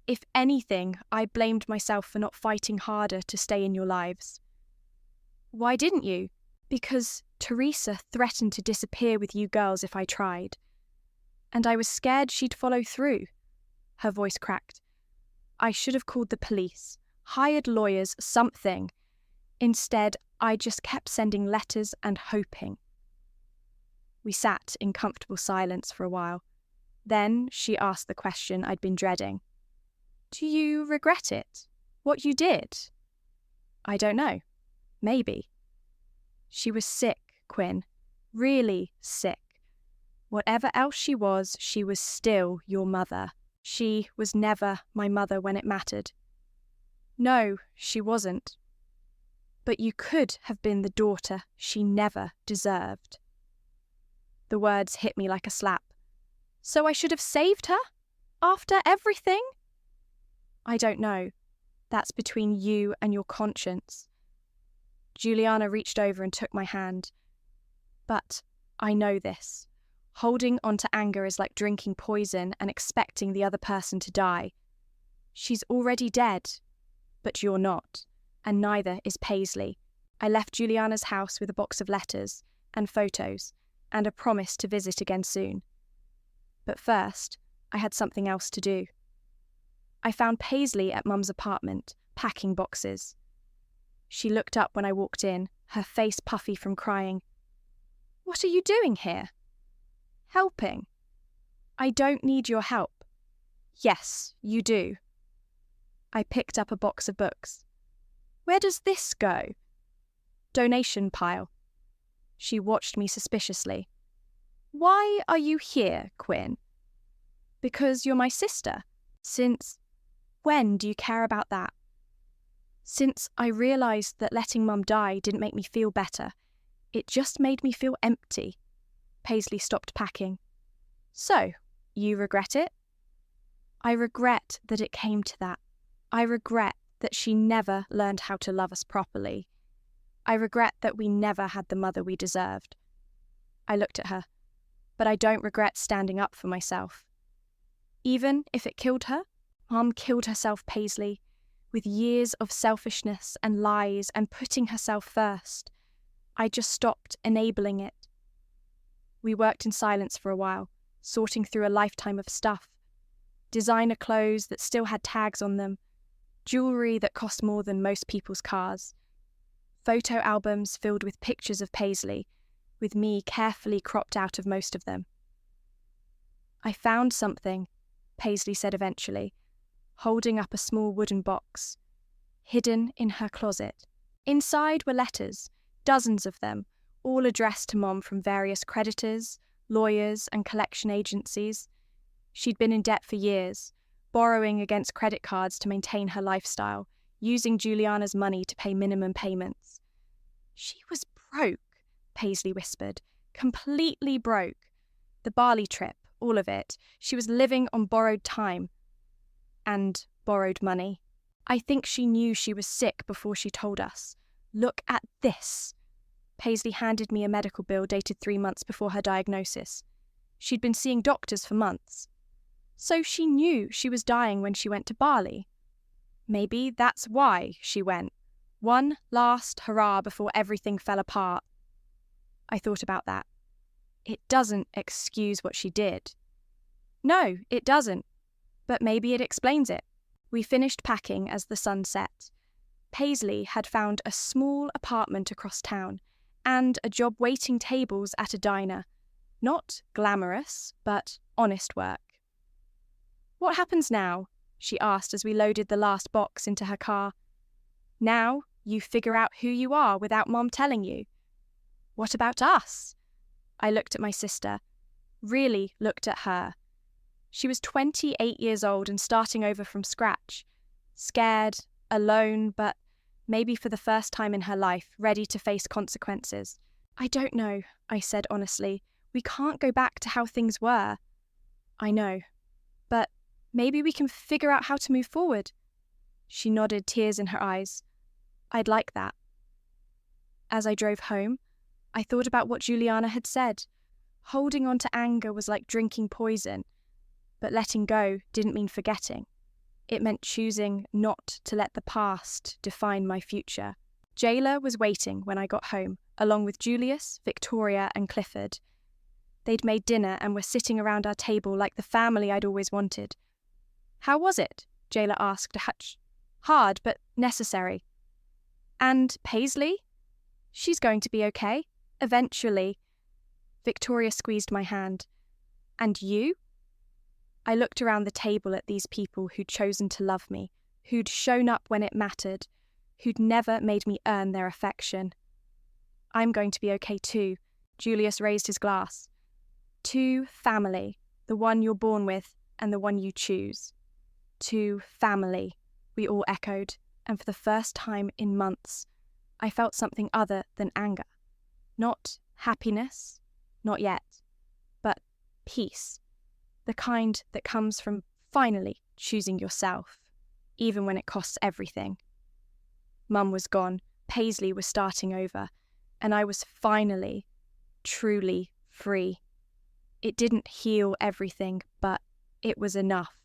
Speaker 1: If anything, I blamed myself for not fighting harder to stay in your lives. Why didn't you? Because Teresa threatened to disappear with you girls if I tried. And I was scared she'd follow through. Her voice cracked. I should have called the police, hired lawyers, something. Instead, I just kept sending letters and hoping. We sat in comfortable silence for a while. Then she asked the question I'd been dreading. Do you regret it? What you did? I don't know. Maybe. She was sick, Quinn. Really sick. Whatever else she was still your mother. She was never my mother when it mattered. No, she wasn't. But you could have been the daughter she never deserved. The words hit me like a slap. So I should have saved her? After everything? I don't know. That's between you and your conscience. Juliana reached over and took my hand. But I know this. Holding on to anger is like drinking poison and expecting the other person to die. She's already dead, but you're not, and neither is Paisley. I left Juliana's house with a box of letters and photos and a promise to visit again soon. But first, I had something else to do. I found Paisley at Mum's apartment, packing boxes. She looked up when I walked in, her face puffy from crying. "What are you doing here?" "Helping." "I don't need your help." "Yes, you do." I picked up a box of books. "Where does this go?" "Donation pile." She watched me suspiciously. "Why are you here, Quinn?" "Because you're my sister. Since when do you care about that?" "Since I realised that letting Mum die didn't make me feel better. It just made me feel empty." Paisley stopped packing. "So, you regret it?" "I regret that it came to that. I regret that she never learned how to love us properly. I regret that we never had the mother we deserved." I looked at her. "But I don't regret standing up for myself." "Even if it killed her?" "Mum killed herself, Paisley, with years of selfishness and lies and putting herself first. I just stopped enabling it." We worked in silence for a while, sorting through a lifetime of stuff. Designer clothes that still had tags on them, jewellery that cost more than most people's cars, photo albums filled with pictures of Paisley, with me carefully cropped out of most of them. "I found something," Paisley said eventually, holding up a small wooden box, hidden in her closet. Inside were letters, dozens of them, all addressed to Mom from various creditors, lawyers, and collection agencies. She'd been in debt for years, borrowing against credit cards to maintain her lifestyle, using Juliana's money to pay minimum payments. "She was broke," Paisley whispered, "completely broke. The Bali trip, all of it. She was living on borrowed time. And borrowed money. I think she knew she was sick before she told us. Look at this." Paisley handed me a medical bill dated 3 months before her diagnosis. She'd been seeing doctors for months. So she knew she was dying when she went to Bali. Maybe that's why she went. One last hurrah before everything fell apart. I thought about that. It doesn't excuse what she did. No, it doesn't. But maybe it explains it. We finished packing as the sun set. Paisley had found a small apartment across town and a job waiting tables at a diner. Not glamorous, but honest work. "What happens now?" she asked as we loaded the last box into her car. "Now you figure out who you are without Mom telling you." "What about us?" I looked at my sister, really looked at her. She was 28 years old and starting over from scratch. Scared, alone, but maybe for the first time in her life, ready to face consequences. "I don't know," I said honestly. "We can't go back to how things were." "I know. But maybe we can figure out how to move forward." She nodded, tears in her eyes. "I'd like that." As I drove home, I thought about what Juliana had said. Holding on to anger was like drinking poison. But letting go didn't mean forgetting. It meant choosing not to let the past define my future. Jayla was waiting when I got home, along with Julius, Victoria, and Clifford. They'd made dinner and were sitting around our table like the family I'd always wanted. "How was it?" Jayla asked, a hutch. "Hard, but necessary." "And Paisley?" "She's going to be okay. Eventually." Victoria squeezed my hand. "And you?" I looked around the table at these people who'd chosen to love me, who'd shown up when it mattered, who'd never made me earn their affection. "I'm going to be okay too." Julius raised his glass. "To family, the one you're born with and the one you choose. To family, we all echoed, and for the first time in months, I felt something other than anger. Not happiness, not yet, but peace. The kind that comes from finally choosing yourself, even when it costs everything. Mum was gone, Paisley was starting over, and I was finally, truly free. It didn't heal everything, but it was enough.